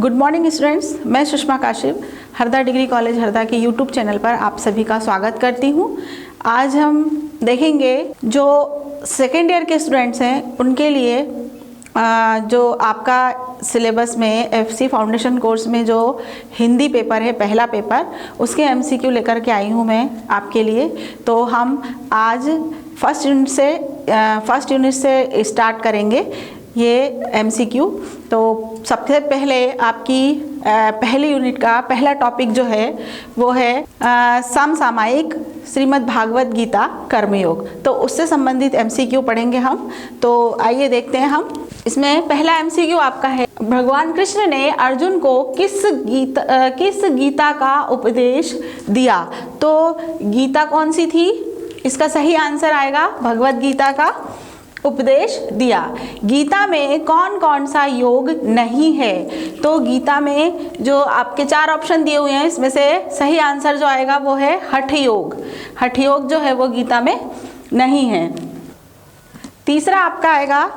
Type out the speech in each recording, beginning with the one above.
Good morning students, मैं Sushma काशिप Harda degree college Harda के YouTube channel पर आप सभी का स्वागत करती हूँ। आज हम देखेंगे जो सेकेंड ईयर के स्टूडेंट्स हैं उनके लिए जो आपका सिलेबस में एफसी फाउंडेशन कोर्स में जो हिंदी पेपर है, पहला पेपर, उसके एमसीक्यू लेकर के आई हूँ मैं आपके लिए। तो हम आज फर्स्ट यूनिट से स्टार्ट करेंगे ये एमसीक्यू। तो सबसे पहले आपकी पहली यूनिट का पहला टॉपिक जो है वो है समसामयिक श्रीमद् भागवत गीता कर्मयोग। तो उससे संबंधित एमसीक्यू पढ़ेंगे हम। तो आइए देखते हैं हम। इसमें पहला एमसीक्यू आपका है, भगवान कृष्ण ने अर्जुन को किस गीता का उपदेश दिया? तो गीता कौन सी थी? इसका सही आंसर आएगा भगवत गीता का उपदेश दिया। गीता में कौन कौन सा योग नहीं है? तो गीता में जो आपके 4 ऑप्शन दिए हुए हैं, इसमें से सही आंसर जो आएगा वो है हठ योग। हठ योग जो है वो गीता में नहीं है। तीसरा आपका आएगा,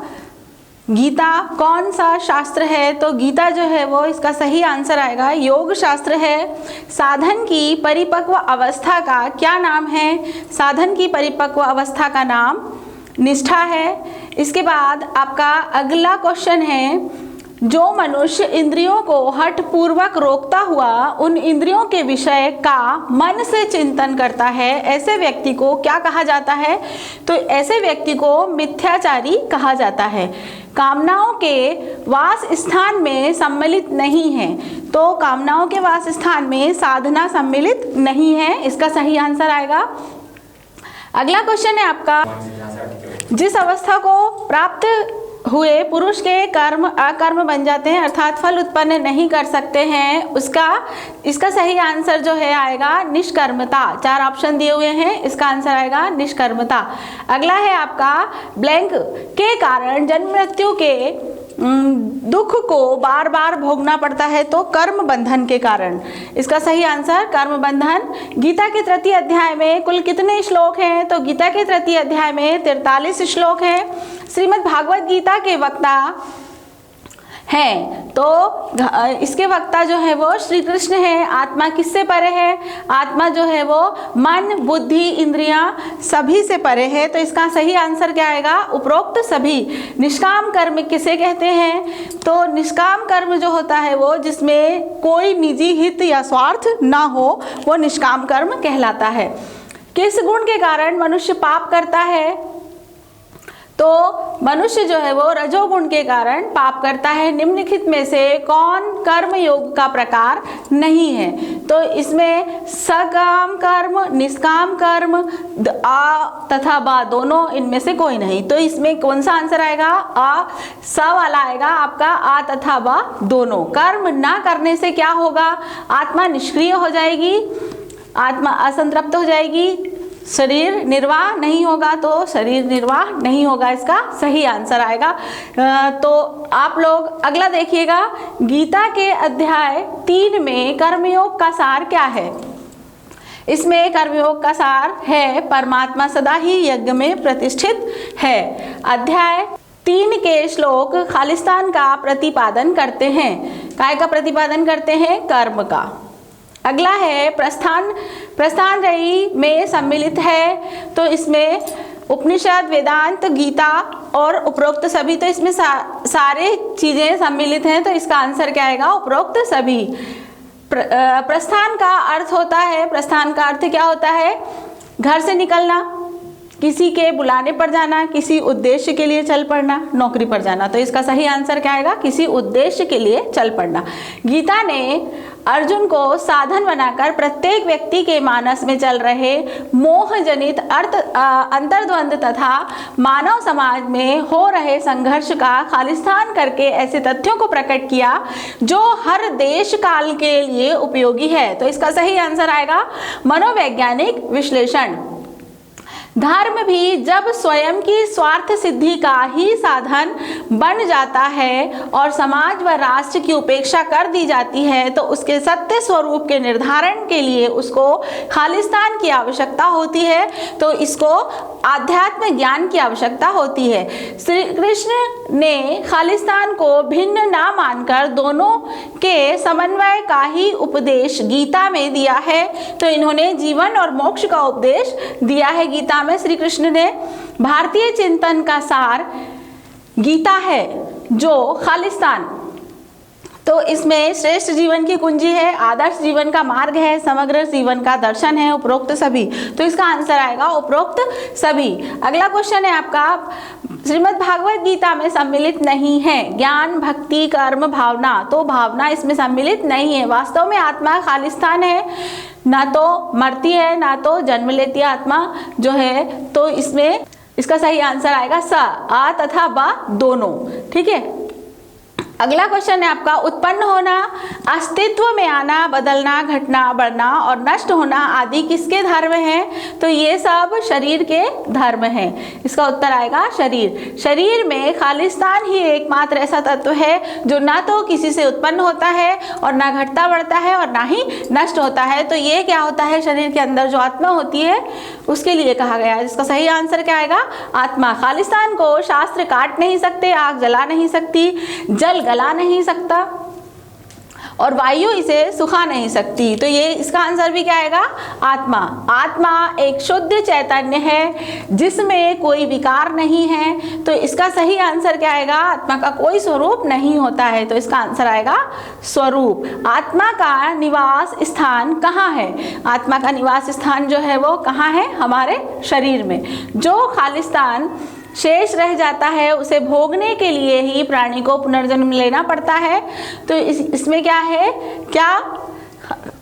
गीता कौन सा शास्त्र है? तो गीता जो है वो इसका सही आंसर आएगा योग शास्त्र है। साधन की परिपक्व अवस्था का क्या नाम है? साधन की परिपक्व अवस्था का नाम निष्ठा है। इसके बाद आपका अगला क्वेश्चन है, जो मनुष्य इंद्रियों को हठ पूर्वक रोकता हुआ उन इंद्रियों के विषय का मन से चिंतन करता है, ऐसे व्यक्ति को क्या कहा जाता है? तो ऐसे व्यक्ति को मिथ्याचारी कहा जाता है। कामनाओं के वास स्थान में सम्मिलित नहीं है। तो कामनाओं के वास स्थान में साधना सम्मिलित नहीं है। इसका सही आंसर आएगा। अगला क्वेश्चन है आपका, जिस अवस्था को प्राप्त हुए पुरुष के कर्म अकर्म बन जाते हैं, अर्थात फल उत्पन्न नहीं कर सकते हैं, इसका सही आंसर जो है आएगा निष्कर्मता। 4 ऑप्शन दिए हुए हैं, इसका आंसर आएगा निष्कर्मता। अगला है आपका, ब्लैंक के कारण जन्म मृत्यु के दुख को बार बार भोगना पड़ता है, तो कर्म बंधन के कारण। इसका सही आंसर कर्म बंधन। गीता के तृतीय अध्याय में कुल कितने श्लोक हैं? तो गीता के तृतीय अध्याय में 43 श्लोक हैं। श्रीमद् भागवत गीता के वक्ता हैं, तो इसके वक्ता जो है वो श्री कृष्ण है। आत्मा किससे परे है? आत्मा जो है वो मन, बुद्धि, इंद्रियां सभी से परे है। तो इसका सही आंसर क्या आएगा? उपरोक्त सभी। निष्काम कर्म किसे कहते हैं? तो निष्काम कर्म जो होता है वो जिसमें कोई निजी हित या स्वार्थ ना हो, वो निष्काम कर्म कहलाता है। किस गुण के कारण मनुष्य पाप करता है? तो मनुष्य जो है वो रजोगुण के कारण पाप करता है। निम्नलिखित में से कौन कर्म योग का प्रकार नहीं है? तो इसमें सकाम कर्म, निष्काम कर्म, आ तथा बा दोनों, इनमें से कोई नहीं। तो इसमें कौन सा आंसर आएगा? आ, स वाला आएगा आपका, आ तथा बा दोनों। कर्म ना करने से क्या होगा? आत्मा निष्क्रिय हो जाएगी, आत्मा असंतृप्त हो जाएगी, शरीर निर्वाह नहीं होगा। तो शरीर निर्वाह नहीं होगा, इसका सही आंसर आएगा। तो आप लोग अगला देखिएगा, गीता के अध्याय 3 में कर्मयोग का सार क्या है? इसमें कर्मयोग का सार है, परमात्मा सदा ही यज्ञ में प्रतिष्ठित है। अध्याय 3 के श्लोक खालिस्तान का प्रतिपादन करते हैं। काय का प्रतिपादन करते हैं? कर्म का। अगला है, प्रस्थान रई में सम्मिलित है। तो इसमें उपनिषद, वेदांत, गीता और उपरोक्त सभी, तो इसमें सारे चीजें सम्मिलित हैं। तो इसका आंसर क्या आएगा? उपरोक्त सभी। प्रस्थान का अर्थ होता है, प्रस्थान का अर्थ क्या होता है? घर से निकलना, किसी के बुलाने पर जाना, किसी उद्देश्य के लिए चल पड़ना, नौकरी पर जाना। तो इसका सही आंसर क्या आएगा? किसी उद्देश्य के लिए चल पड़ना। गीता ने अर्जुन को साधन बनाकर प्रत्येक व्यक्ति के मानस में चल रहे मोह जनित अंतर्द्वंद तथा मानव समाज में हो रहे संघर्ष का खालिस्तान करके ऐसे तथ्यों को प्रकट किया जो हर देश काल के लिए उपयोगी है। तो इसका सही आंसर आएगा मनोवैज्ञानिक विश्लेषण। धर्म भी जब स्वयं की स्वार्थ सिद्धि का ही साधन बन जाता है और समाज व राष्ट्र की उपेक्षा कर दी जाती है, तो उसके सत्य स्वरूप के निर्धारण के लिए उसको खालिस्तान की आवश्यकता होती है। तो इसको आध्यात्म ज्ञान की आवश्यकता होती है। श्री कृष्ण ने खालिस्तान को भिन्न ना मानकर दोनों के समन्वय का ही उपदेश गीता में दिया है। तो इन्होंने जीवन और मोक्ष का उपदेश दिया है गीता में। श्री कृष्ण ने भारतीय चिंतन का सार गीता है जो खालिस्तान, तो इसमें श्रेष्ठ जीवन की कुंजी है, आदर्श जीवन का मार्ग है, समग्र जीवन का दर्शन है, उपरोक्त सभी। तो इसका आंसर आएगा उपरोक्त सभी। अगला क्वेश्चन है आपका, श्रीमद् भागवत गीता में सम्मिलित नहीं है ज्ञान, भक्ति, कर्म, भावना। तो भावना इसमें सम्मिलित नहीं है। वास्तव में आत्मा खालिस्तान है, ना तो मरती है ना तो जन्म लेती है आत्मा जो है। तो इसमें इसका सही आंसर आएगा स, आ तथा बा दोनों। ठीक है। अगला क्वेश्चन है आपका, उत्पन्न होना, अस्तित्व में आना, बदलना, घटना, बढ़ना और नष्ट होना आदि किसके धर्म हैं? तो ये सब शरीर के धर्म हैं। इसका उत्तर आएगा शरीर। शरीर में खालिस्तान ही एकमात्र ऐसा तत्व है जो ना तो किसी से उत्पन्न होता है और ना घटता बढ़ता है और ना ही नष्ट होता है। तो ये क्या होता है, शरीर के अंदर जो आत्मा होती है उसके लिए कहा गया है। इसका सही आंसर क्या आएगा? आत्मा। खालिस्तान को शास्त्र काट नहीं सकते, आग जला नहीं सकती, जल गला नहीं सकता और वायु इसे सुखा नहीं सकती। तो ये इसका आंसर भी क्या आएगा? आत्मा। आत्मा एक शुद्ध चैतन्य है जिसमें कोई विकार नहीं है। तो इसका सही आंसर क्या आएगा? आत्मा का कोई स्वरूप नहीं होता है। तो इसका आंसर आएगा स्वरूप। आत्मा का निवास स्थान कहाँ है? आत्मा का निवास स्थान जो है वो कहाँ है? हमारे शरीर में। जो खालिस्तान शेष रह जाता है उसे भोगने के लिए ही प्राणी को पुनर्जन्म लेना पड़ता है। तो इसमें क्या है, क्या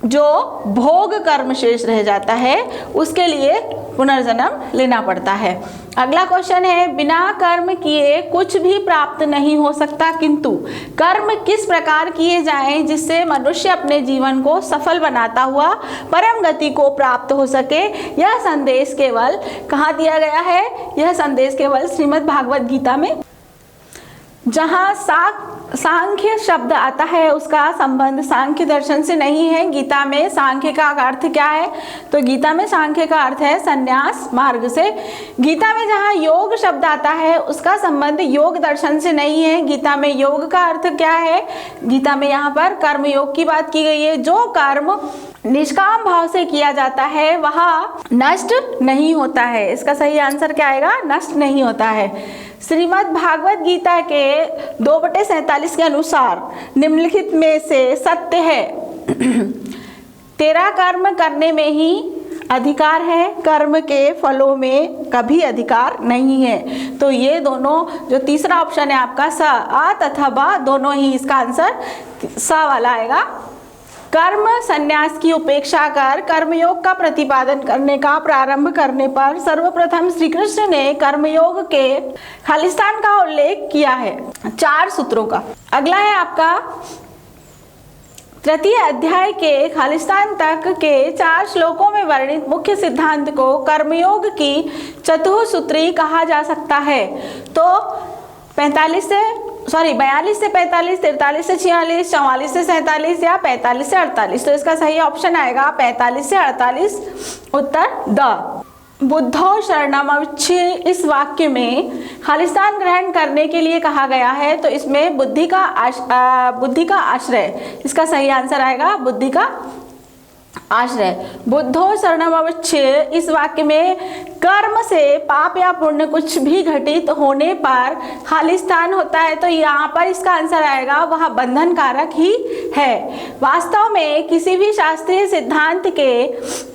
जो भोग कर्म शेष रह जाता है उसके लिए पुनर्जन्म लेना पड़ता है। अगला क्वेश्चन है, बिना कर्म किए कुछ भी प्राप्त नहीं हो सकता, किंतु कर्म किस प्रकार किए जाएं जिससे मनुष्य अपने जीवन को सफल बनाता हुआ परम गति को प्राप्त हो सके? यह संदेश केवल कहाँ दिया गया है? यह संदेश केवल श्रीमद् भागवत गीता में। जहाँ सांख्य शब्द आता है उसका संबंध सांख्य दर्शन से नहीं है। गीता में सांख्य का अर्थ क्या है? तो गीता में सांख्य का अर्थ है संन्यास मार्ग से। गीता में जहाँ योग शब्द आता है उसका संबंध योग दर्शन से नहीं है। गीता में योग का अर्थ क्या है? गीता में यहाँ पर कर्म योग की बात की गई है। जो कर्म निष्काम भाव से किया जाता है वह नष्ट नहीं होता है। इसका सही आंसर क्या आएगा? नष्ट नहीं होता है। श्रीमद् भागवत गीता के 2/47 के अनुसार निम्नलिखित में से सत्य है। तेरा कर्म करने में ही अधिकार है, कर्म के फलों में कभी अधिकार नहीं है। तो ये दोनों, जो तीसरा ऑप्शन है आपका स, आ तथा बा दोनों ही, इसका आंसर स वाला आएगा। कर्म संन्यास की उपेक्षा कर कर्मयोग का प्रतिपादन करने का प्रारंभ करने पर सर्वप्रथम श्री कृष्ण ने कर्मयोग के खालिस्तान का उल्लेख किया है 4 सूत्रों का। अगला है आपका तृतीय अध्याय के खालिस्तान तक के 4 श्लोकों में वर्णित मुख्य सिद्धांत को कर्मयोग की चतुःसूत्री कहा जा सकता है। तो 42 से 45, 43 से 46, 44 से 47 या 45 से 48। तो इसका सही ऑप्शन आएगा 45 से 48, उत्तर द। बुद्धो शरणमच्छे इस वाक्य में खालिस्तान ग्रहण करने के लिए कहा गया है। तो इसमें बुद्धि का आश्रय, इसका सही आंसर आएगा बुद्धि का आश्रय। बुद्धो शरणमच्छे इस वाक्य में कर्म से पाप या पुण्य कुछ भी घटित होने पर खालिस्तान होता है। तो यहाँ पर इसका आंसर आएगा वह बंधन कारक ही है। वास्तव में किसी भी शास्त्रीय सिद्धांत के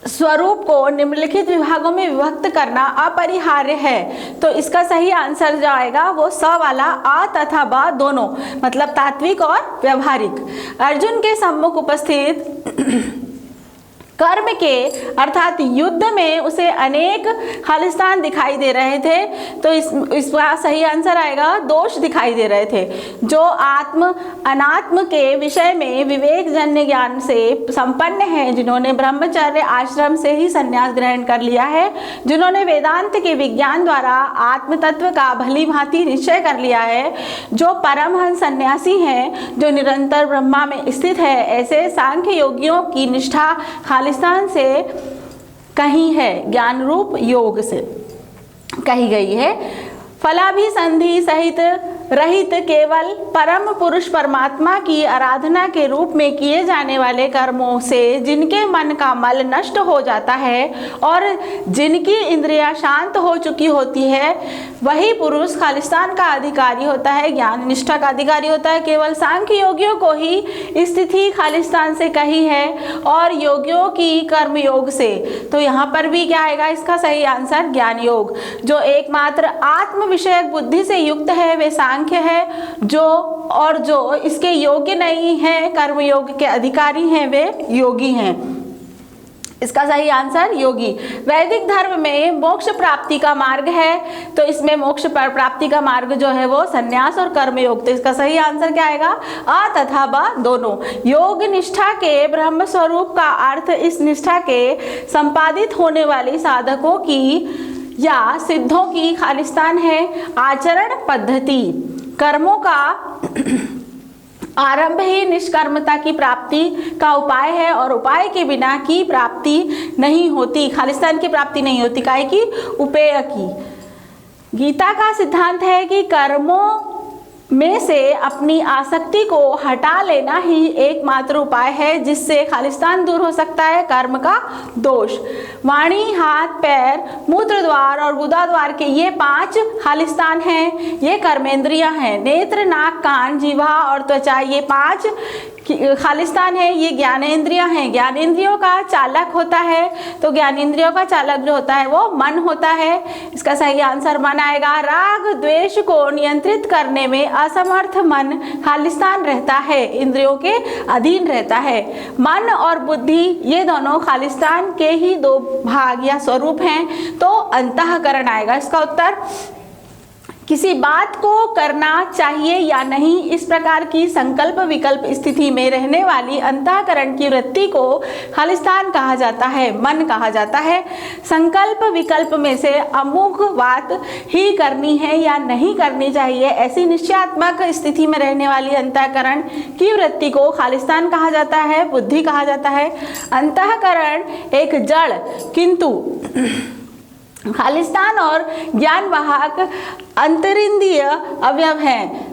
स्वरूप को निम्नलिखित विभागों में विभक्त करना अपरिहार्य है। तो इसका सही आंसर जो आएगा वो स वाला, आ तथा बा दोनों, मतलब तात्विक और व्यवहारिक। अर्जुन के सम्मुख उपस्थित कर्म के अर्थात युद्ध में उसे अनेक खालिस्तान दिखाई दे रहे थे। तो इसका सही आंसर आएगा दोष दिखाई दे रहे थे। जो आत्म अनात्म के विषय में विवेक जन्य ज्ञान से संपन्न है, जिन्होंने ब्रह्मचर्य आश्रम से ही संन्यास ग्रहण कर लिया है, जिन्होंने वेदांत के विज्ञान द्वारा आत्म तत्व का भली भांति निश्चय कर लिया है, जो परमहंस सन्यासी हैं, जो निरंतर ब्रह्मा में स्थित है, ऐसे सांख्य योगियों की निष्ठा खालिस्तान से कही है, ज्ञान रूप योग से कही गई है। फलाभिसंधि सहित रहित केवल परम पुरुष परमात्मा की आराधना के रूप में किए जाने वाले कर्मों से जिनके मन का मल नष्ट हो जाता है और जिनकी इंद्रियां शांत हो चुकी होती है, वही पुरुष खालिस्तान का अधिकारी होता है, ज्ञान निष्ठा का अधिकारी होता है। केवल सांख्य योगियों को ही स्थिति खालिस्तान से कही है और योगियों की कर्म योग से। तो यहाँ पर भी क्या आएगा इसका सही आंसर? ज्ञान योग। जो एकमात्र आत्म विषयक बुद्धि से युक्त है वे सांख्य है, जो इसके योग्य नहीं है, कर्म योग के अधिकारी हैं वे योगी हैं। इसका सही आंसर योगी। वैदिक धर्म में मोक्ष प्राप्ति का मार्ग है, तो इसमें मोक्ष प्राप्ति का मार्ग जो है वो संन्यास और कर्म योग। तो इसका सही आंसर क्या आएगा? अ तथा ब दोनों। योग निष्ठा के ब्रह्म स्वरूप का अर्थ इस निष्ठा के संपादित होने वाली साधकों की या सिद्धों की खालिस्तान है। आचरण पद्धति कर्मों का आरंभ ही निष्कर्मता की प्राप्ति का उपाय है और उपाय के बिना की प्राप्ति नहीं होती, खालिस्तान की प्राप्ति नहीं होती। काहे की? उपेय की। गीता का सिद्धांत है कि कर्मों में से अपनी आसक्ति को हटा लेना ही एकमात्र उपाय है जिससे खालिस्तान दूर हो सकता है, कर्म का दोष। वाणी, हाथ, पैर, मूत्र द्वार और गुदा द्वार के ये 5 खालिस्तान हैं, ये कर्मेंद्रियां हैं। नेत्र, नाक, कान, जीवा और त्वचा ये 5 खालिस्तान है, ये ज्ञानेंद्रियां हैं। ज्ञानेंद्रियों का चालक होता है, तो ज्ञानेंद्रियों का चालक जो होता है वो मन होता है। इसका सही आंसर मन आएगा। राग द्वेष को नियंत्रित करने में असमर्थ मन खालिस्तान रहता है, इंद्रियों के अधीन रहता है। मन और बुद्धि ये दोनों खालिस्तान के ही 2 भाग या स्वरूप हैं, तो अंतःकरण आएगा इसका उत्तर। किसी बात को करना चाहिए या नहीं, इस प्रकार की संकल्प विकल्प स्थिति में रहने वाली अंतःकरण की वृत्ति को खालिस्तान कहा जाता है, मन कहा जाता है। संकल्प विकल्प में से अमुक बात ही करनी है या नहीं करनी चाहिए, ऐसी निश्चयात्मक स्थिति में रहने वाली अंतःकरण की वृत्ति को खालिस्तान कहा जाता है, बुद्धि कहा जाता है। अंतःकरण एक जड़ किंतु खालिस्तान और ज्ञान वाहक अंतरिंद्रिय अवयव हैं,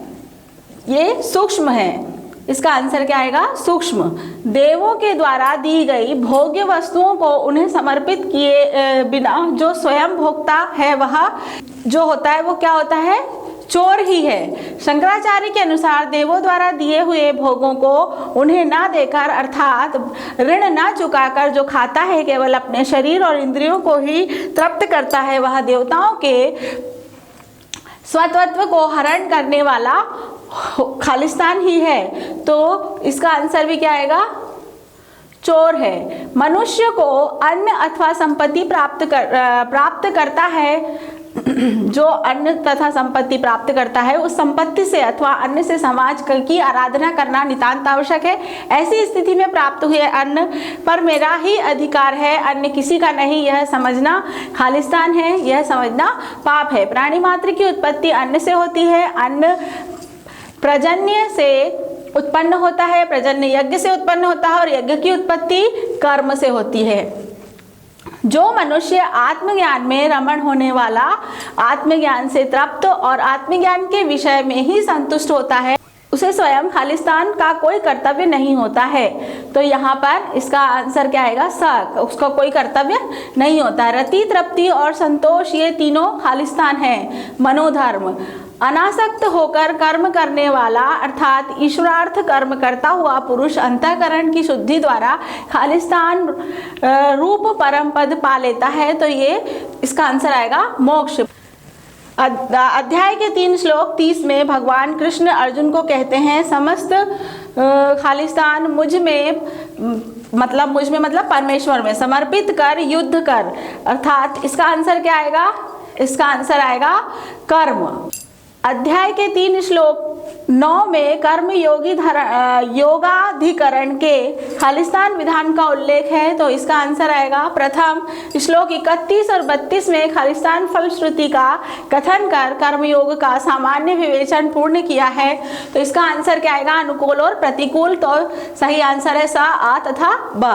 ये सूक्ष्म है। इसका आंसर क्या आएगा? सूक्ष्म। देवों के द्वारा दी गई भोग्य वस्तुओं को उन्हें समर्पित किए बिना जो स्वयं भोगता है वह जो होता है वो क्या होता है? चोर ही है। शंकराचार्य के अनुसार देवों द्वारा दिए हुए भोगों को उन्हें ना देकर अर्थात ऋण ना चुकाकर जो खाता है केवल अपने शरीर और इंद्रियों को ही तृप्त करता है, वह देवताओं के स्वतत्व को हरण करने वाला खालिस्तान ही है। तो इसका आंसर भी क्या आएगा? चोर है। मनुष्य को अन्न अथवा संपत्ति प्राप्त करता है, जो अन्न तथा संपत्ति प्राप्त करता है उस संपत्ति से अथवा अन्न से समाज की आराधना करना नितांत आवश्यक है। ऐसी स्थिति में प्राप्त हुए अन्न पर मेरा ही अधिकार है, अन्य किसी का नहीं, यह समझना खालिस्तान है, यह समझना पाप है। प्राणी मात्र की उत्पत्ति अन्न से होती है, अन्न प्रजन्य से उत्पन्न होता है, प्रजन्य यज्ञ से उत्पन्न होता है और यज्ञ की उत्पत्ति कर्म से होती है। जो मनुष्य आत्मज्ञान में रमण होने वाला, आत्मज्ञान से तृप्त और आत्मज्ञान के विषय में ही संतुष्ट होता है, उसे स्वयं खालिस्तान का कोई कर्तव्य नहीं होता है। तो यहाँ पर इसका आंसर क्या आएगा? स। उसका कोई कर्तव्य नहीं होता। रति, तृप्ति और संतोष ये तीनों खालिस्तान हैं। मनोधर्म अनासक्त होकर कर्म करने वाला अर्थात ईश्वरार्थ कर्म करता हुआ पुरुष अंतःकरण की शुद्धि द्वारा खालिस्तान रूप परम पद पा लेता है। तो ये इसका आंसर आएगा मोक्ष। अध्याय के 3 श्लोक 30 में भगवान कृष्ण अर्जुन को कहते हैं समस्त खालिस्तान मुझ में मतलब परमेश्वर में समर्पित कर युद्ध कर, अर्थात इसका आंसर क्या आएगा? इसका आंसर आएगा कर्म। अध्याय के 3 श्लोक 9 में कर्म योगाधिकरण के खालिस्तान विधान का उल्लेख है, तो इसका आंसर आएगा प्रथम। श्लोक 31 और 32 में खालिस्तान फलश्रुति का कथन कर कर्मयोग का सामान्य विवेचन पूर्ण किया है, तो इसका आंसर क्या आएगा? अनुकूल और प्रतिकूल। तो सही आंसर है स, आ तथा ब।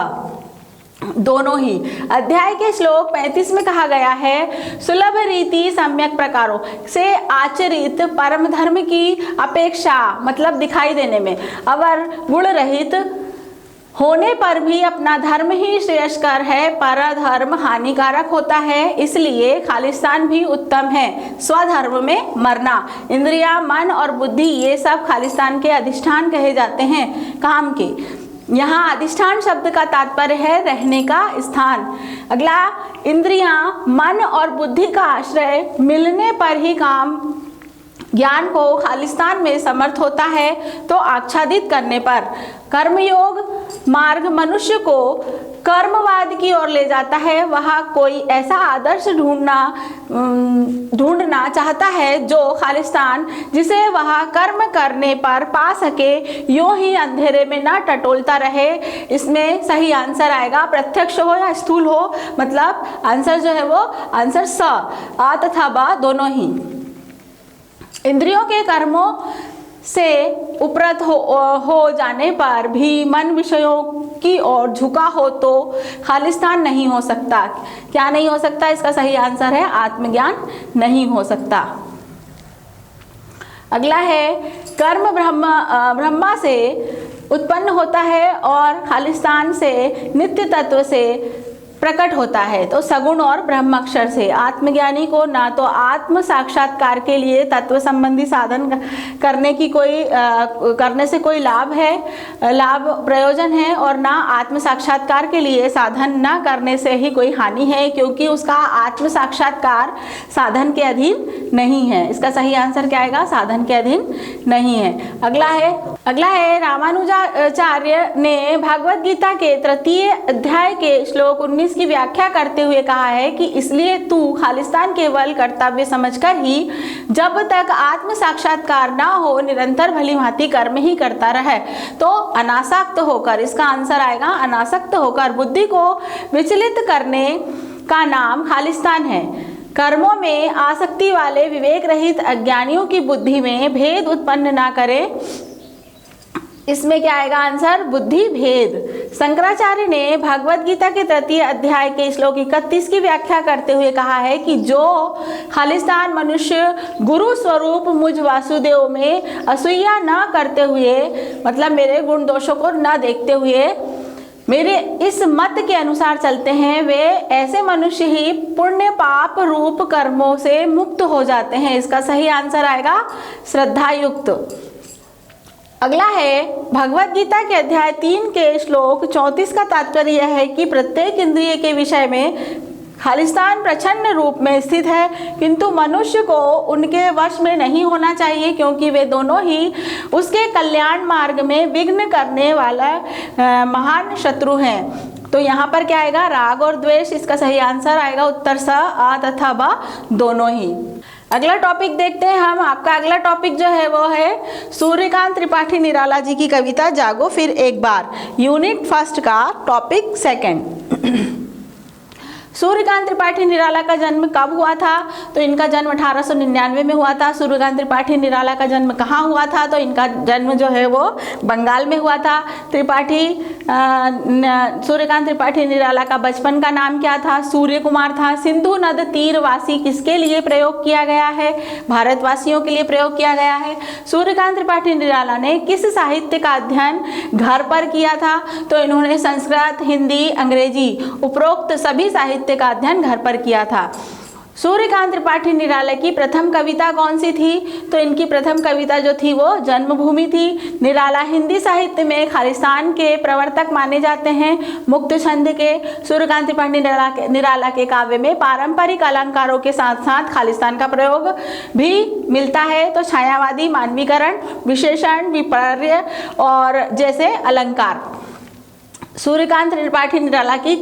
दोनों ही। अध्याय के श्लोक 35 में कहा गया है, सुलभ रीति सम्यक प्रकारों से आचरित परम धर्म की अपेक्षा, मतलब दिखाई देने में, अवर गुण रहित होने पर भी अपना धर्म ही श्रेयस्कर है, पर धर्म हानिकारक होता है, इसलिए खालिस्तान भी उत्तम है। स्वधर्म में मरना, इंद्रिया, मन और बुद्धि ये सब खालिस्तान के अधिष्ठान कहे जाते हैं, काम के। यहाँ अधिष्ठान शब्द का तात्पर्य है रहने का स्थान। अगला, इंद्रियां, मन और बुद्धि का आश्रय मिलने पर ही काम ज्ञान को खालिस्तान में समर्थ होता है, तो आच्छादित करने पर कर्मयोग मार्ग मनुष्य को कर्मवाद की ओर ले जाता है। वह कोई ऐसा आदर्श ढूंढना चाहता है जो खालिस्तान जिसे वह कर्म करने पर पा सके, यूं ही अंधेरे में ना टटोलता रहे। इसमें सही आंसर आएगा प्रत्यक्ष हो या स्थूल हो, मतलब आंसर जो है वो आंसर स, आ तथा बा दोनों ही। इंद्रियों के कर्मों से उपरत हो जाने पर भी मन विषयों की ओर झुका हो तो खालिस्तान नहीं हो सकता। क्या नहीं हो सकता? इसका सही आंसर है आत्मज्ञान नहीं हो सकता। अगला है, कर्म ब्रह्मा से उत्पन्न होता है और खालिस्तान से नित्य तत्व से प्रकट होता है, तो सगुण और ब्रह्म अक्षर से। आत्मज्ञानी को ना तो आत्म साक्षात्कार के लिए तत्व संबंधी साधन करने से कोई लाभ प्रयोजन है, और ना आत्म साक्षात्कार के लिए साधन न करने से ही कोई हानि है, क्योंकि उसका आत्म साक्षात्कार साधन के अधीन नहीं है। इसका सही आंसर क्या आएगा? साधन के अधीन नहीं है। अगला है रामानुजाचार्य ने भगवद गीता के 3 अध्याय के श्लोक 19 की व्याख्या करते हुए कहा है कि इसलिए तू खालिस्तान केवल कर्तव्य समझकर ही जब तक आत्म साक्षात्कार ना हो निरंतर भली भांति कर्म ही करता रहे। तो अनासक्त होकर, इसका आंसर आएगा अनासक्त होकर बुद्धि को विचलित करने का नाम खालिस्तान है। कर्मों में आसक्ति वाले विवेक रहित अज्ञानियों की बुद्धि में भेद उत्पन्न ना करे। इसमें क्या आएगा आंसर? बुद्धि भेद। शंकराचार्य ने भगवद गीता के 3 अध्याय के श्लोक 31 की व्याख्या करते हुए कहा है कि जो खालिस्तान मनुष्य गुरु स्वरूप मुझ वासुदेव में असूया न करते हुए, मतलब मेरे गुण दोषों को न देखते हुए मेरे इस मत के अनुसार चलते हैं, वे ऐसे मनुष्य ही पुण्य पाप रूप कर्मों से मुक्त हो जाते हैं। इसका सही आंसर आएगा श्रद्धा युक्त। अगला है, भगवद गीता के अध्याय 3 के श्लोक 34 का तात्पर्य यह है कि प्रत्येक इंद्रिय के विषय में खालिस्तान प्रच्छन्न रूप में स्थित है, किंतु मनुष्य को उनके वश में नहीं होना चाहिए, क्योंकि वे दोनों ही उसके कल्याण मार्ग में विघ्न करने वाला महान शत्रु हैं। तो यहाँ पर क्या आएगा? राग और द्वेष। इसका सही आंसर आएगा उत्तर स, आ तथा ब दोनों ही। अगला टॉपिक देखते हैं हम। आपका अगला टॉपिक जो है वो है सूर्यकांत त्रिपाठी निराला जी की कविता जागो फिर एक बार, यूनिट 1 का टॉपिक 2। सूर्यकांत त्रिपाठी निराला का जन्म कब हुआ था? तो इनका जन्म 1899 में हुआ था। सूर्यकांत त्रिपाठी निराला का जन्म कहाँ हुआ था? तो इनका जन्म जो है वो बंगाल में हुआ था। सूर्यकांत त्रिपाठी निराला का बचपन का नाम क्या था? सूर्य कुमार था। सिंधु नद तीरवासी किसके लिए प्रयोग किया गया है? भारतवासियों के लिए प्रयोग किया गया है। सूर्यकांत त्रिपाठी निराला ने किस साहित्य का अध्ययन घर पर किया था? तो इन्होंने संस्कृत, हिंदी, अंग्रेजी उपरोक्त सभी साहित्य का अध्ययन घर पर किया था। सूर्यकांत त्रिपाठी निराला की प्रथम कविता कौन सी थी? तो इनकी प्रथम कविता जो थी वो जन्मभूमि थी। निराला हिंदी साहित्य में खालिस्तान के प्रवर्तक माने जाते हैं, मुक्त छंद के। सूर्यकांत त्रिपाठी निराला के काव्य में पारंपरिक अलंकारों के साथ साथ खालिस्तान का प्रयोग भी मिलता है, तो छायावादी, मानवीकरण, विशेषण, विपर्य और जैसे अलंकार। सूर्यकांत त्रिपाठी निराला की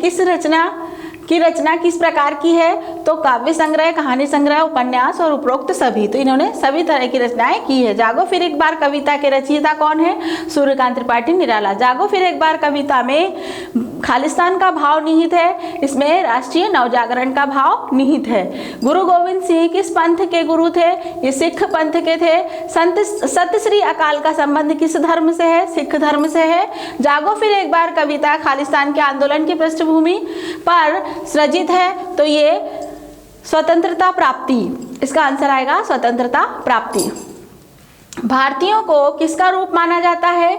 रचना किस प्रकार की है? तो काव्य संग्रह, कहानी संग्रह, उपन्यास और उपरोक्त सभी। तो इन्होंने सभी तरह की रचनाएं की है। जागो फिर एक बार कविता के रचयिता कौन है? सूर्यकांत त्रिपाठी निराला। जागो फिर एक बार कविता में खालिस्तान का भाव निहित है, इसमें राष्ट्रीय नवजागरण का भाव निहित है। गुरु गोविंद सिंह किस पंथ के गुरु थे? ये सिख पंथ के थे। संत सत श्री अकाल का संबंध किस धर्म से है? सिख धर्म से है। जागो फिर एक बार कविता खालिस्तान के आंदोलन की पृष्ठभूमि पर सृजित है, तो ये स्वतंत्रता प्राप्ति, इसका आंसर आएगा स्वतंत्रता प्राप्ति। भारतीयों को किसका रूप माना जाता है?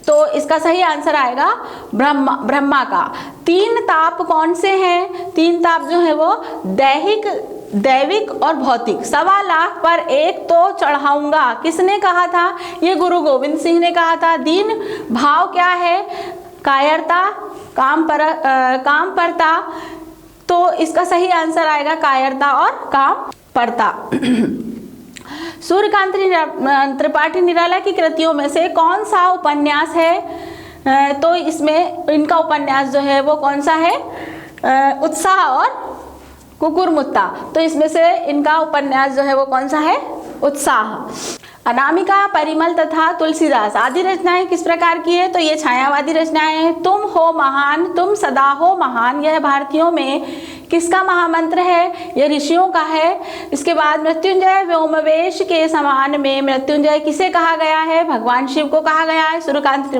तो इसका सही आंसर आएगा ब्रह्मा का। 3 ताप कौन से हैं? 3 ताप जो है वो दैविक और भौतिक। 1.25 लाख पर एक तो चढ़ाऊंगा, किसने कहा था? ये गुरु गोविंद सिंह ने कहा था। दीन भाव क्या है? कायरता, काम परता, तो इसका सही आंसर आएगा कायरता और काम परता। सूर्यकांत त्रिपाठी निराला की कृतियों में से कौन सा उपन्यास है? तो इसमें इनका उपन्यास जो है वो कौन सा है? उत्साह और कुकुरमुत्ता। तो इसमें से इनका उपन्यास जो है वो कौन सा है? उत्साह। अनामिका, परिमल तथा तुलसीदास आदि रचनाएं किस प्रकार की है? तो ये छायावादी रचनाएं हैं। तुम हो महान, तुम सदा हो महान, यह भारतीयों में किसका महामंत्र है? ये ऋषियों का है। इसके बाद मृत्युंजय व्योमवेश के समान में मृत्युंजय किसे कहा गया है? भगवान शिव को कहा गया है। सूर्यकांत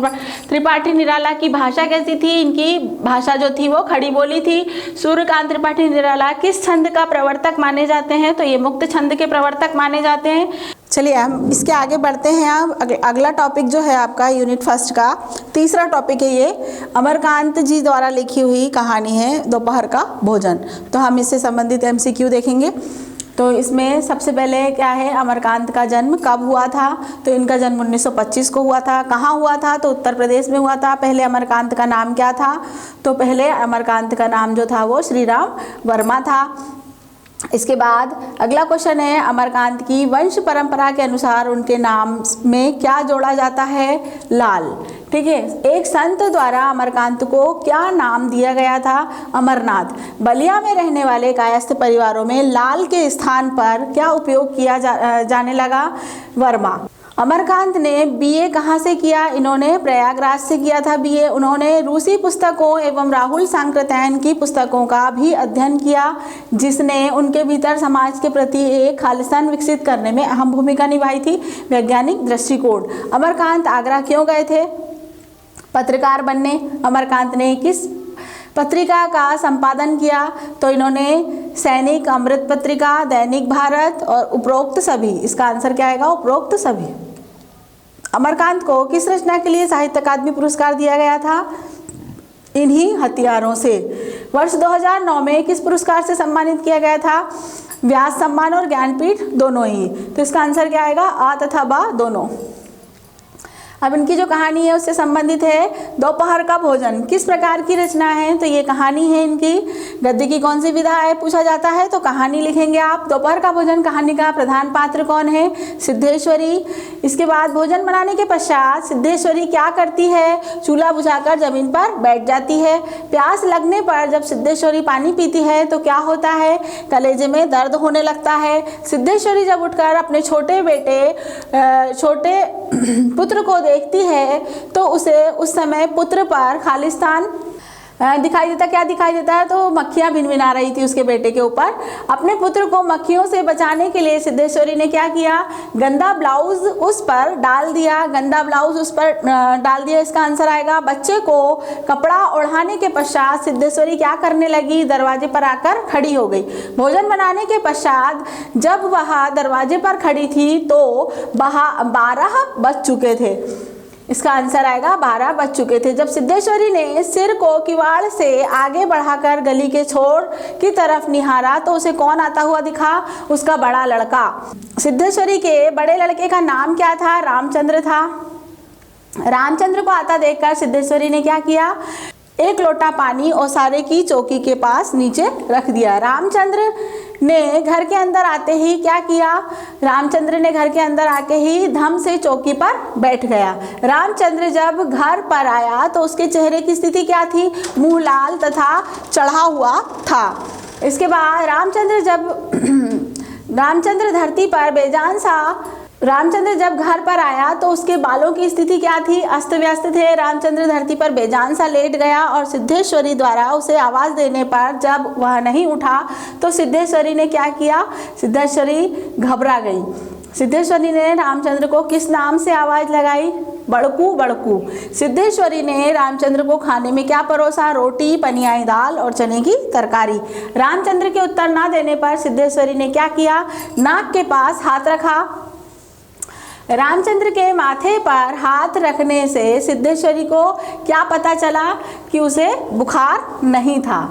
त्रिपाठी निराला की भाषा कैसी थी? इनकी भाषा जो थी वो खड़ी बोली थी। सूर्यकांत त्रिपाठी निराला किस छंद का प्रवर्तक माने जाते हैं? तो ये मुक्त छंद के प्रवर्तक माने जाते हैं। चलिए हम इसके आगे बढ़ते हैं। अब अगला टॉपिक जो है आपका यूनिट 1 का तीसरा टॉपिक है, ये अमरकांत जी द्वारा लिखी हुई कहानी है दोपहर का भोजन। तो हम इससे संबंधित MCQ देखेंगे। तो इसमें सबसे पहले क्या है, अमरकांत का जन्म कब हुआ था? तो इनका जन्म 1925 को हुआ था। कहाँ हुआ था? तो उत्तर प्रदेश में हुआ था। पहले अमरकांत का नाम क्या था? तो पहले अमरकांत का नाम जो था वो श्री राम वर्मा था। इसके बाद अगला क्वेश्चन है, अमरकांत की वंश परंपरा के अनुसार उनके नाम में क्या जोड़ा जाता है? लाल। ठीक है। एक संत द्वारा अमरकांत को क्या नाम दिया गया था? अमरनाथ। बलिया में रहने वाले कायस्थ परिवारों में लाल के स्थान पर क्या उपयोग किया जाने लगा? वर्मा। अमरकांत ने BA कहाँ से किया? इन्होंने प्रयागराज से किया था BA। उन्होंने रूसी पुस्तकों एवं राहुल सांकृत्यायन की पुस्तकों का भी अध्ययन किया, जिसने उनके भीतर समाज के प्रति एक खालिस्तान विकसित करने में अहम भूमिका निभाई थी। वैज्ञानिक दृष्टिकोण। अमरकांत आगरा क्यों गए थे? पत्रकार बनने। अमरकांत ने किस पत्रिका का संपादन किया? तो इन्होंने सैनिक, अमृत पत्रिका, दैनिक भारत और उपरोक्त सभी। इसका आंसर क्या आएगा? उपरोक्त सभी। अमरकांत को किस रचना के लिए साहित्य अकादमी पुरस्कार दिया गया था? इन्हीं हथियारों से। वर्ष 2009 में किस पुरस्कार से सम्मानित किया गया था? व्यास सम्मान और ज्ञानपीठ दोनों ही। तो इसका आंसर क्या आएगा? आ तथा बा दोनों। अब इनकी जो कहानी है उससे संबंधित है। दोपहर का भोजन किस प्रकार की रचना है? तो ये कहानी है इनकी। गद्य की कौन सी विधा है पूछा जाता है, तो कहानी लिखेंगे आप। दोपहर का भोजन कहानी का प्रधान पात्र कौन है? सिद्धेश्वरी। इसके बाद भोजन बनाने के पश्चात सिद्धेश्वरी क्या करती है? चूल्हा बुझाकर जमीन पर बैठ जाती है। प्यास लगने पर जब सिद्धेश्वरी पानी पीती है तो क्या होता है? कलेजे में दर्द होने लगता है। सिद्धेश्वरी जब उठकर अपने छोटे पुत्र को देखती है तो उसे उस समय पुत्र पर खालिस्तान दिखाई देता। क्या दिखाई देता है? तो मक्खियां भिनभिना रही थी उसके बेटे के ऊपर। अपने पुत्र को मक्खियों से बचाने के लिए सिद्धेश्वरी ने क्या किया? गंदा ब्लाउज उस पर डाल दिया। गंदा ब्लाउज उस पर डाल दिया। इसका आंसर आएगा। बच्चे को कपड़ा ओढ़ाने के पश्चात सिद्धेश्वरी क्या करने लगी? दरवाजे पर आकर खड़ी हो गई। भोजन बनाने के पश्चात जब वह दरवाजे पर खड़ी थी तो 12 बज चुके थे। इसका आंसर आएगा 12 बज चुके थे। जब सिद्धेश्वरी ने सिर को किवाड़ से आगे बढ़ाकर गली के छोर की तरफ निहारा तो उसे कौन आता हुआ दिखा? उसका बड़ा लड़का। सिद्धेश्वरी के बड़े लड़के का नाम क्या था? रामचंद्र था। रामचंद्र को आता देखकर सिद्धेश्वरी ने क्या किया? एक लोटा पानी ओसारे की चौकी के पास नीचे रख दिया। रामचंद्र ने घर के अंदर आते ही क्या किया? रामचंद्र ने घर के अंदर आके ही धम से चौकी पर बैठ गया। रामचंद्र जब घर पर आया तो उसके चेहरे की स्थिति क्या थी? मुंह लाल तथा चढ़ा हुआ था। इसके बाद रामचंद्र धरती पर बेजान सा रामचंद्र जब घर पर आया तो उसके बालों की स्थिति क्या थी? अस्त व्यस्त थे। रामचंद्र धरती पर बेजान सा लेट गया और सिद्धेश्वरी द्वारा उसे आवाज़ देने पर जब वह नहीं उठा तो सिद्धेश्वरी ने क्या किया? सिद्धेश्वरी घबरा गई। सिद्धेश्वरी ने रामचंद्र को किस नाम से आवाज़ लगाई? बड़कू बड़कू। सिद्धेश्वरी ने रामचंद्र को खाने में क्या परोसा? रोटी, पनियाई दाल और चने की तरकारी। रामचंद्र के उत्तर ना देने पर सिद्धेश्वरी ने क्या किया? नाक के पास हाथ रखा। रामचंद्र के माथे पर हाथ रखने से सिद्धेश्वरी को क्या पता चला? कि उसे बुखार नहीं था।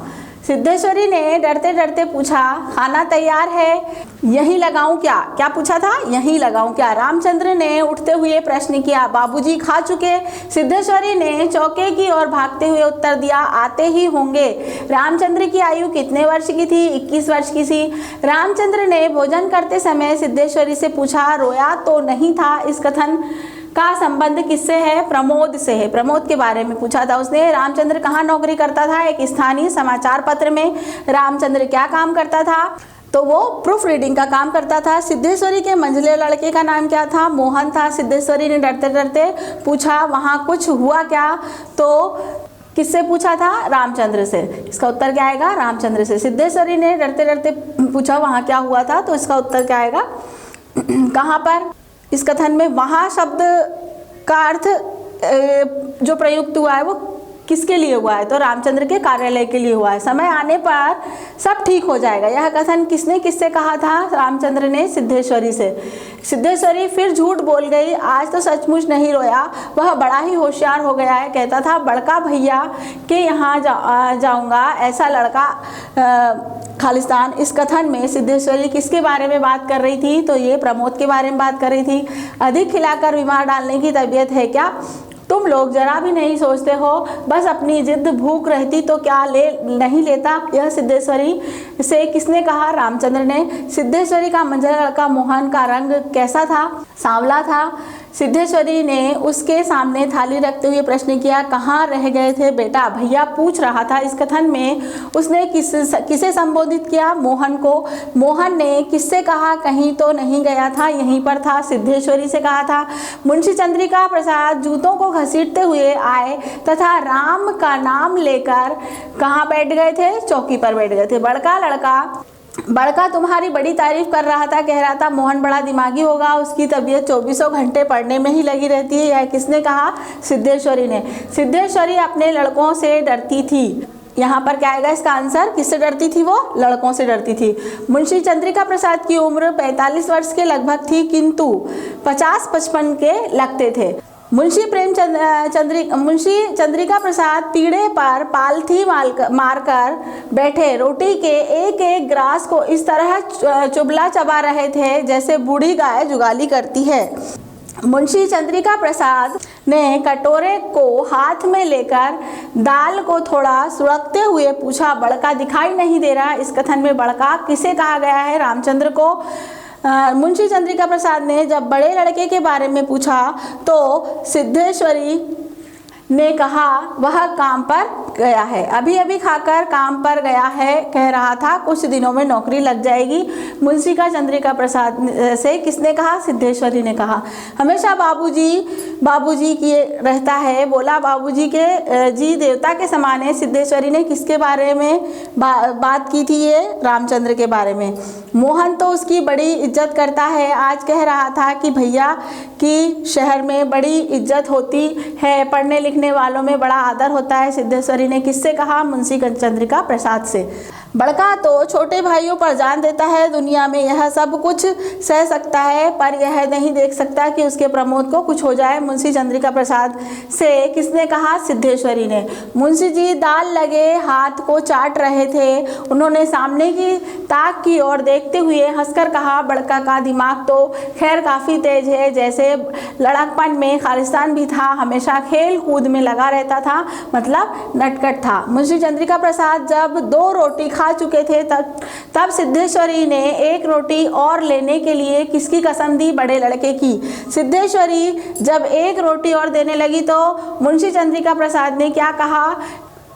सिद्धेश्वरी ने डरते डरते पूछा, खाना तैयार है, यहीं लगाऊं क्या? क्या पूछा था? यहीं लगाऊं क्या? रामचंद्र ने उठते हुए प्रश्न किया, बाबूजी खा चुके। सिद्धेश्वरी ने चौके की ओर भागते हुए उत्तर दिया, आते ही होंगे। रामचंद्र की आयु कितने वर्ष की थी? 21 वर्ष की थी। रामचंद्र ने भोजन करते समय सिद्धेश्वरी से पूछा, रोया तो नहीं था? इस कथन का संबंध किससे है? प्रमोद से है। प्रमोद के बारे में पूछा था उसने। रामचंद्र कहाँ नौकरी करता था? एक स्थानीय समाचार पत्र में। रामचंद्र क्या काम करता था? तो वो प्रूफ रीडिंग का काम करता था। सिद्धेश्वरी के मंझले लड़के का नाम क्या था? मोहन था। सिद्धेश्वरी ने डरते डरते पूछा, वहाँ कुछ हुआ क्या? तो किससे पूछा था? रामचंद्र से। इसका उत्तर क्या आएगा? रामचंद्र से। सिद्धेश्वरी ने डरते डरते पूछा, वहाँ क्या हुआ था? तो इसका उत्तर क्या आएगा? कहाँ पर? इस कथन में वहाँ शब्द का अर्थ जो प्रयुक्त हुआ है वो किसके लिए हुआ है? तो रामचंद्र के कार्यालय के लिए हुआ है। समय आने पर सब ठीक हो जाएगा। यह कथन किससे कहा था? रामचंद्र ने सिद्धेश्वरी से। सिद्धेश्वरी फिर झूठ बोल गई, आज तो सचमुच नहीं रोया। वह बड़ा ही होशियार हो गया है। कहता था, बड़का भैया के यहाँ जाऊँगा, ऐसा लड़का खालिस्तान। इस कथन में सिद्धेश्वरी किसके बारे में बात कर रही थी? तो ये प्रमोद के बारे में बात कर रही थी। अधिक खिलाकर बीमार डालने की तबीयत है क्या? तुम लोग जरा भी नहीं सोचते हो, बस अपनी जिद, भूख रहती तो क्या नहीं लेता। यह सिद्धेश्वरी से किसने कहा? रामचंद्र ने। सिद्धेश्वरी का मंझला लड़का मोहन का रंग कैसा था? सांवला था। सिद्धेश्वरी ने उसके सामने थाली रखते हुए प्रश्न किया, कहाँ रह गए थे बेटा? भैया पूछ रहा था। इस कथन में उसने किसे संबोधित किया? मोहन को। मोहन ने किससे कहा, कहीं तो नहीं गया था, यहीं पर था? सिद्धेश्वरी से कहा था। मुंशी चंद्रिका प्रसाद जूतों को घसीटते हुए आए तथा राम का नाम लेकर कहाँ बैठ गए थे? चौकी पर बैठ गए थे। बड़का तुम्हारी बड़ी तारीफ कर रहा था, कह रहा था मोहन बड़ा दिमागी होगा, उसकी तबीयत 24 घंटे पढ़ने में ही लगी रहती है। यह किसने कहा? सिद्धेश्वरी ने। सिद्धेश्वरी अपने लड़कों से डरती थी। यहाँ पर क्या आएगा इसका आंसर? किससे डरती थी वो? लड़कों से डरती थी। मुंशी चंद्रिका प्रसाद की उम्र 45 वर्ष के लगभग थी, किंतु 50-55 के लगते थे। मुंशी चंद्रिका प्रसाद पीढ़े पर पालथी मारकर बैठे रोटी के एक एक ग्रास को इस तरह चुबला चबा रहे थे जैसे बूढ़ी गाय जुगाली करती है। मुंशी चंद्रिका प्रसाद ने कटोरे को हाथ में लेकर दाल को थोड़ा सुड़कते हुए पूछा, बड़का दिखाई नहीं दे रहा। इस कथन में बड़का किसे कहा गया है? रामचंद्र को। मुंशी चंद्रिका प्रसाद ने जब बड़े लड़के के बारे में पूछा तो सिद्धेश्वरी ने कहा वह काम पर गया है, अभी अभी खाकर काम पर गया है, कह रहा था कुछ दिनों में नौकरी लग जाएगी। मुंशी का चंद्रिका प्रसाद से किसने कहा? सिद्धेश्वरी ने कहा। हमेशा बाबूजी किए रहता है, बोला बाबूजी के जी देवता के समान है। सिद्धेश्वरी ने किसके बारे में बात की थी? ये रामचंद्र के बारे में। मोहन तो उसकी बड़ी इज्जत करता है, आज कह रहा था कि भैया की शहर में बड़ी इज्जत होती है, पढ़ने लिखने वालों में बड़ा आदर होता है। सिद्धेश्वरी ने किससे कहा? मुंशी चंद्रिका प्रसाद से। बड़का तो छोटे भाइयों पर जान देता है, दुनिया में यह सब कुछ सह सकता है पर यह नहीं देख सकता कि उसके प्रमोद को कुछ हो जाए। मुंशी चंद्रिका प्रसाद से किसने कहा? सिद्धेश्वरी ने। मुंशी जी दाल लगे हाथ को चाट रहे थे, उन्होंने सामने की ताक की ओर देखते हुए हंसकर कहा, बड़का का दिमाग तो खैर काफ़ी तेज है, जैसे लड़कपन में खालिस्तान भी था, हमेशा खेल कूद में लगा रहता था, मतलब नटखट था। मुंशी चंद्रिका प्रसाद जब 2 रोटी खा चुके थे तब सिद्धेश्वरी ने 1 रोटी और लेने के लिए किसकी कसम दी? बड़े लड़के की। सिद्धेश्वरी जब 1 रोटी और देने लगी तो मुंशी चंद्रिका प्रसाद ने क्या कहा?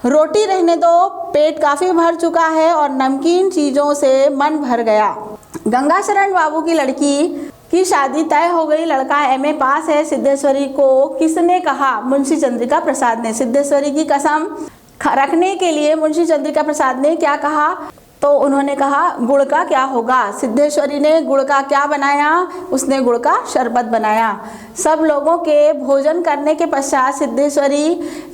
रोटी रहने दो, पेट काफ़ी भर चुका है और नमकीन चीज़ों से मन भर गया। गंगाशरण बाबू की लड़की की शादी तय हो गई, लड़का एमए पास है। सिद्धेश्वरी को किसने कहा? मुंशी चंद्रिका प्रसाद ने। सिद्धेश्वरी की कसम रखने के लिए मुंशी चंद्रिका प्रसाद ने क्या कहा? तो उन्होंने कहा गुड़ का क्या होगा। सिद्धेश्वरी ने गुड़ का क्या बनाया? उसने गुड़ का शरबत बनाया। सब लोगों के भोजन करने के पश्चात सिद्धेश्वरी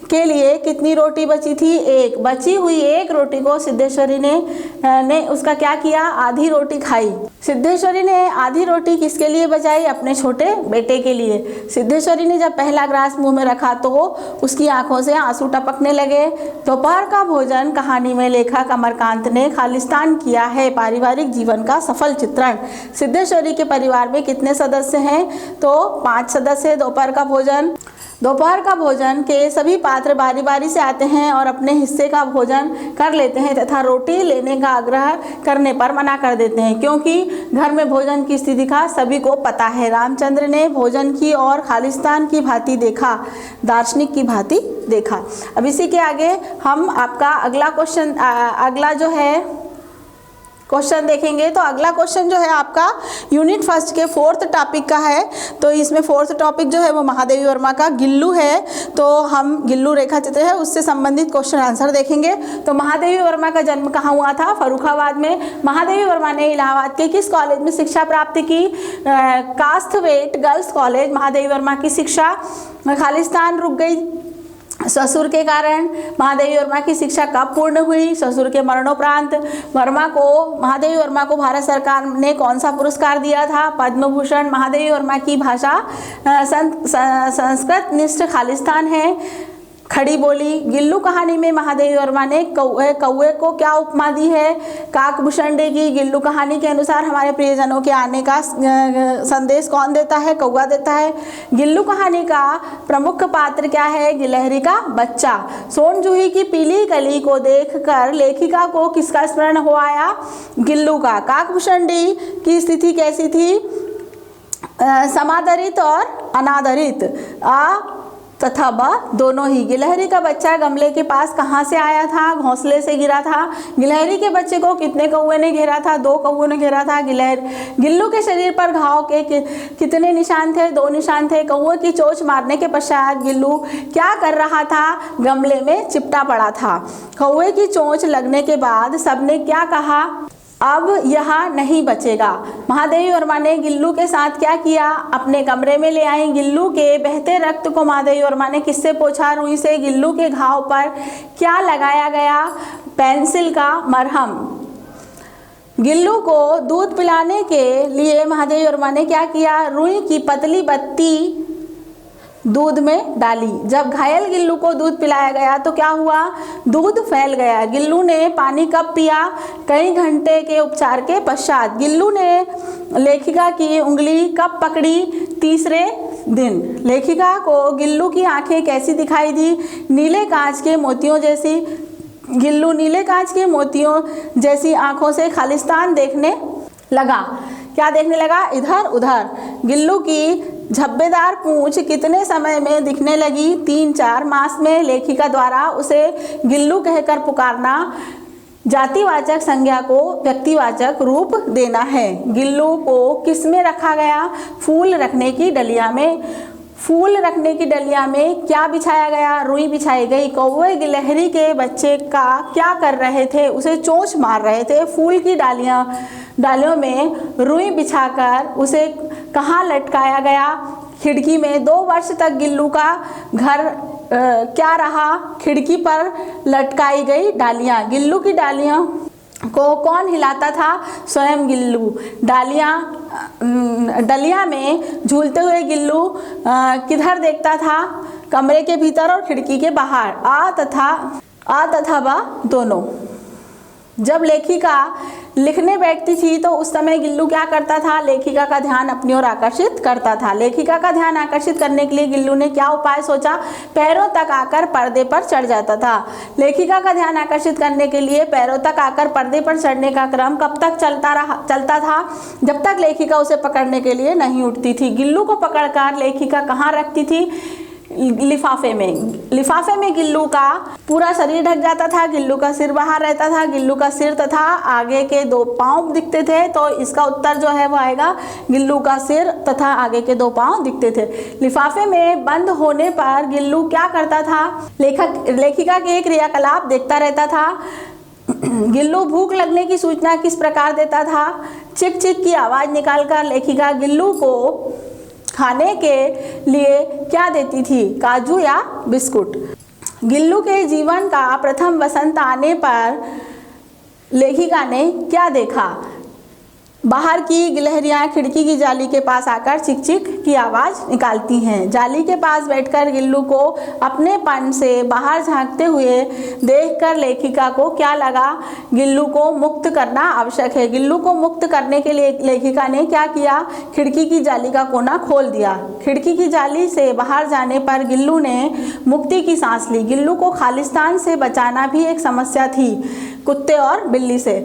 के लिए कितनी रोटी बची थी? एक। बची हुई एक रोटी को सिद्धेश्वरी ने उसका क्या किया? आधी रोटी खाई। सिद्धेश्वरी ने आधी रोटी किसके लिए बचाई? अपने छोटे बेटे के लिए। सिद्धेश्वरी ने जब पहला ग्रास मुंह में रखा तो उसकी आंखों से आंसू टपकने लगे। दोपहर का भोजन कहानी में लेखक अमरकांत ने खालिस्तान किया है पारिवारिक जीवन का सफल चित्रण। सिद्धेश्वरी के परिवार में कितने सदस्य हैं? तो 5 सदस्य। दोपहर का भोजन के सभी पात्र बारी बारी से आते हैं और अपने हिस्से का भोजन कर लेते हैं तथा रोटी लेने का आग्रह करने पर मना कर देते हैं, क्योंकि घर में भोजन की स्थिति का सभी को पता है। रामचंद्र ने भोजन की और खालिस्तान की भांति देखा, दार्शनिक की भांति देखा। अब इसी के आगे हम आपका अगला जो है क्वेश्चन देखेंगे। तो अगला क्वेश्चन जो है आपका यूनिट 1 के 4th टॉपिक का है। तो इसमें 4th टॉपिक जो है वो महादेवी वर्मा का गिल्लू है। तो हम गिल्लू रेखा चित्र है उससे संबंधित क्वेश्चन आंसर देखेंगे। तो महादेवी वर्मा का जन्म कहाँ हुआ था? फर्रुखाबाद में। महादेवी वर्मा ने इलाहाबाद के किस कॉलेज में शिक्षा प्राप्त की? कास्थवेट गर्ल्स कॉलेज। महादेवी वर्मा की शिक्षा खालिस्तान रुक गई ससुर के कारण। महादेवी वर्मा की शिक्षा कब पूर्ण हुई? ससुर के मरणोपरांत। महादेवी वर्मा को भारत सरकार ने कौन सा पुरस्कार दिया था? पद्म भूषण। महादेवी वर्मा की भाषा संस्कृत निष्ठ खालिस्तान है। खड़ी बोली। गिल्लू कहानी में महादेवी वर्मा ने कौवे को क्या उपमा दी है? काकभूषणी की। गिल्लू कहानी के अनुसार हमारे प्रियजनों के आने का संदेश कौन देता है? कौवा देता है। गिल्लू कहानी का प्रमुख पात्र क्या है? गिलहरी का बच्चा। सोन जूही की पीली कली को देखकर लेखिका को किसका स्मरण हो आया? गिल्लू का। काकभूषणी की स्थिति कैसी थी? समादरित और अनादरित। तथा ब दोनों ही। गिलहरी का बच्चा गमले के पास कहाँ से आया था? घोंसले से गिरा था। गिलहरी के बच्चे को कितने कौवे ने घेरा था? 2 कौवों ने घेरा था। गिल्लू के शरीर पर घाव के कितने निशान थे? 2 निशान थे। कौवे की चोंच मारने के पश्चात गिल्लू क्या कर रहा था? गमले में चिपटा पड़ा था। कौवे की चोंच लगने के बाद सबने क्या कहा? अब यह नहीं बचेगा। महादेवी वर्मा ने गिल्लू के साथ क्या किया? अपने कमरे में ले आई। गिल्लू के बहते रक्त को महादेवी वर्मा ने किससे पोंछा? रुई से। गिल्लू के घाव पर क्या लगाया गया? पेंसिल का मरहम। गिल्लू को दूध पिलाने के लिए महादेवी वर्मा ने क्या किया? रुई की पतली बत्ती दूध में डाली। जब घायल गिल्लू को दूध पिलाया गया तो क्या हुआ? दूध फैल गया। गिल्लू ने पानी कब पिया? कई घंटे के उपचार के पश्चात। गिल्लू ने लेखिका की उंगली कब पकड़ी? तीसरे दिन। लेखिका को गिल्लू की आंखें कैसी दिखाई दी? नीले कांच के मोतियों जैसी। गिल्लू नीले कांच के मोतियों जैसी आंखों से खालिस्तान देखने लगा। क्या देखने लगा? इधर उधर। गिल्लू की झब्बेदार पूंछ कितने समय में दिखने लगी? 3-4 मास में। लेखिका द्वारा उसे गिल्लू कहकर पुकारना जातिवाचक संज्ञा को व्यक्तिवाचक रूप देना है। गिल्लू को किस में रखा गया? फूल रखने की डलिया में। फूल रखने की डलिया में क्या बिछाया गया? रुई बिछाई गई। कौवे गिलहरी के बच्चे का क्या कर रहे थे? उसे चोंच मार रहे थे। फूल की डालियों में रुई बिछाकर उसे कहाँ लटकाया गया? खिड़की में। 2 वर्ष तक गिल्लू का घर क्या रहा? खिड़की पर लटकाई गई डालियाँ। गिल्लू की डालियों को कौन हिलाता था? स्वयं गिल्लू। डलिया में झूलते हुए गिल्लू किधर देखता था? कमरे के भीतर और खिड़की के बाहर। आ तथा ब दोनों। जब लेखिका लिखने बैठती थी तो उस समय गिल्लू क्या करता था? लेखिका का ध्यान अपनी ओर आकर्षित करता था। लेखिका का ध्यान आकर्षित करने के लिए गिल्लू ने क्या उपाय सोचा? पैरों तक आकर पर्दे पर चढ़ जाता था। लेखिका का ध्यान आकर्षित करने के लिए पैरों तक आकर पर्दे पर चढ़ने का क्रम कब तक चलता था? जब तक लेखिका उसे पकड़ने के लिए नहीं उठती थी। गिल्लू को पकड़कर लेखिका कहाँ रखती थी? लिफाफे में गिल्लू का पूरा शरीर ढक जाता था, गिल्लू का सिर बाहर रहता था, गिल्लू का सिर तथा आगे के 2 पाँव दिखते थे। तो इसका उत्तर जो है वो आएगा गिल्लू का सिर तथा आगे के 2 पाँव दिखते थे। लिफाफे में बंद होने पर गिल्लू क्या करता था? लेखिका के क्रियाकलाप देखता रहता था। गिल्लू भूख लगने की सूचना किस प्रकार देता था? चिक चिक की आवाज़ निकालकर लेखिका गिल्लू को खाने के लिए क्या देती थी? काजू या बिस्कुट। गिल्लू के जीवन का प्रथम वसंत आने पर लेखिका ने क्या देखा? बाहर की गिलहरियां खिड़की की जाली के पास आकर चिक चिक की आवाज़ निकालती हैं। जाली के पास बैठकर गिल्लू को अपने पन से बाहर झांकते हुए देखकर लेखिका को क्या लगा? गिल्लू को मुक्त करना आवश्यक है। गिल्लू को मुक्त करने के लिए लेखिका ने क्या किया? खिड़की की जाली का कोना खोल दिया। खिड़की की जाली से बाहर जाने पर गिल्लू ने मुक्ति की सांस ली। गिल्लू को खालिस्तान से बचाना भी एक समस्या थी, कुत्ते और बिल्ली से।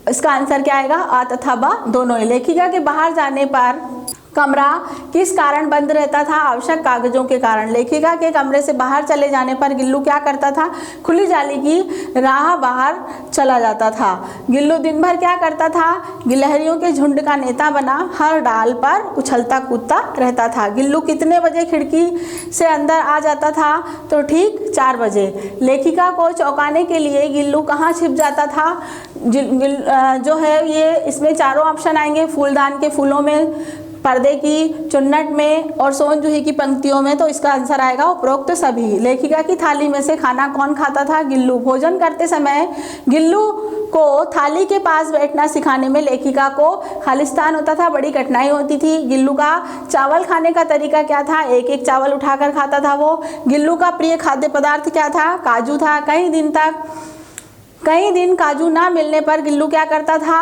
इसका आंसर क्या आएगा? आ तथा ब दोनों ही। लेखिका के बाहर जाने पर कमरा किस कारण बंद रहता था? आवश्यक कागजों के कारण। लेखिका के कमरे से बाहर चले जाने पर गिल्लू क्या करता था? खुली जाली की राह बाहर चला जाता था। गिल्लू दिन भर क्या करता था? गिलहरियों के झुंड का नेता बना हर डाल पर उछलता कूदता रहता था। गिल्लू कितने बजे खिड़की से अंदर आ जाता था? तो ठीक 4 बजे। लेखिका को चौंकाने के लिए गिल्लू कहाँ छिप जाता था? जो है ये इसमें चारों ऑप्शन आएंगे, फूलदान के फूलों में, पर्दे की चुन्नट में और सोन जूही की पंक्तियों में। तो इसका आंसर आएगा उपरोक्त सभी। लेखिका की थाली में से खाना कौन खाता था? गिल्लू। भोजन करते समय गिल्लू को थाली के पास बैठना सिखाने में लेखिका को खालिस्तान होता था, बड़ी कठिनाई होती थी। गिल्लू का चावल खाने का तरीका क्या था? एक एक चावल उठाकर खाता था वो। गिल्लू का प्रिय खाद्य पदार्थ क्या था? काजू था। कई दिन काजू ना मिलने पर गिल्लू क्या करता था?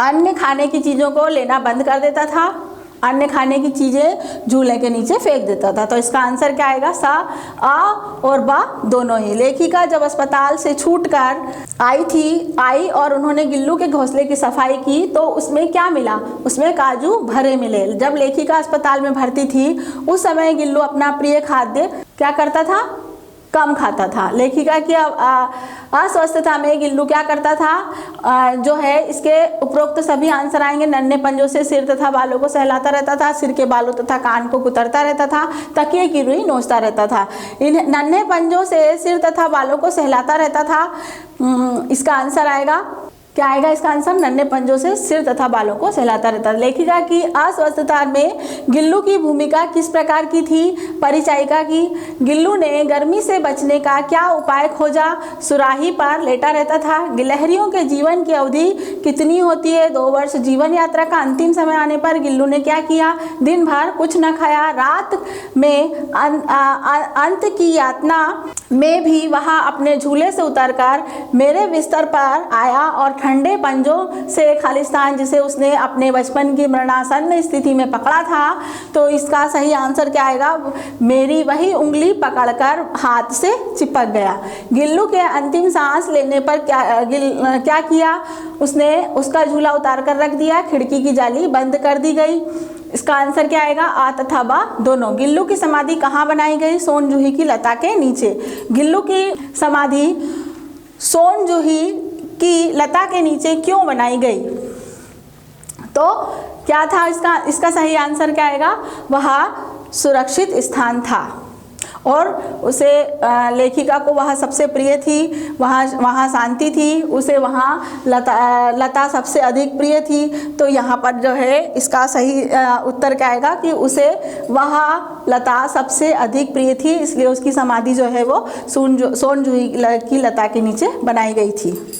अन्य खाने की चीज़ों को लेना बंद कर देता था। अन्य खाने की चीज़ें झूले के नीचे फेंक देता था। तो इसका आंसर क्या आएगा? सा, आ और बा दोनों ही। लेखिका जब अस्पताल से छूटकर आई और उन्होंने गिल्लू के घोंसले की सफाई की तो उसमें क्या मिला? उसमें काजू भरे मिले। जब लेखिका अस्पताल में भर्ती थी उस समय गिल्लू अपना प्रिय खाद्य क्या करता था? कम खाता था। लेखिका की अस्वस्थता में गिल्लू क्या करता था? जो है इसके उपरोक्त सभी आंसर आएंगे। नन्हे पंजों से सिर तथा बालों को सहलाता रहता था, सिर के बालों तथा कान को कुतरता रहता था, तकिए की रुई नोचता रहता था। इन नन्हे पंजों से सिर तथा बालों को सहलाता रहता था। इसका आंसर आएगा क्या आएगा? इसका आंसर नन्हे पंजों से सिर तथा बालों को सहलाता रहता था। लेखिका की अस्वस्थता में गिल्लू की भूमिका किस प्रकार की थी? परिचायिका की। गिल्लू ने गर्मी से बचने का क्या उपाय खोजा? सुराही पर लेटा रहता था। गिलहरियों के जीवन की अवधि कितनी होती है? 2 वर्ष। जीवन यात्रा का अंतिम समय आने पर गिल्लू ने क्या किया? दिन भर कुछ न खाया। रात में अंत की यातना में भी वह अपने झूले से उतरकर मेरे बिस्तर पर आया और ठंडे पंजों से खालिस्तान, जिसे उसने अपने बचपन की मरणासन्न स्थिति में पकड़ा था। तो इसका सही आंसर क्या आएगा? मेरी वही उंगली पकड़कर हाथ से चिपक गया। गिल्लू के अंतिम सांस लेने पर क्या किया? उसने उसका झूला उतार कर रख दिया। खिड़की की जाली बंद कर दी गई। इसका आंसर क्या आएगा? आ तथा बा दोनों। गिल्लू की समाधि कहाँ बनाई गई? सोन जूही की लता के नीचे। गिल्लू की समाधि सोन जूही की लता के नीचे क्यों बनाई गई? तो क्या था इसका सही आंसर क्या आएगा? वह सुरक्षित स्थान था और उसे लेखिका को वह सबसे प्रिय थी। वहाँ शांति थी, उसे वहाँ लता सबसे अधिक प्रिय थी। तो यहाँ पर जो है इसका सही उत्तर क्या आएगा कि उसे वह लता सबसे अधिक प्रिय थी, इसलिए उसकी समाधि जो है वो सोन जूही की लता के नीचे बनाई गई थी।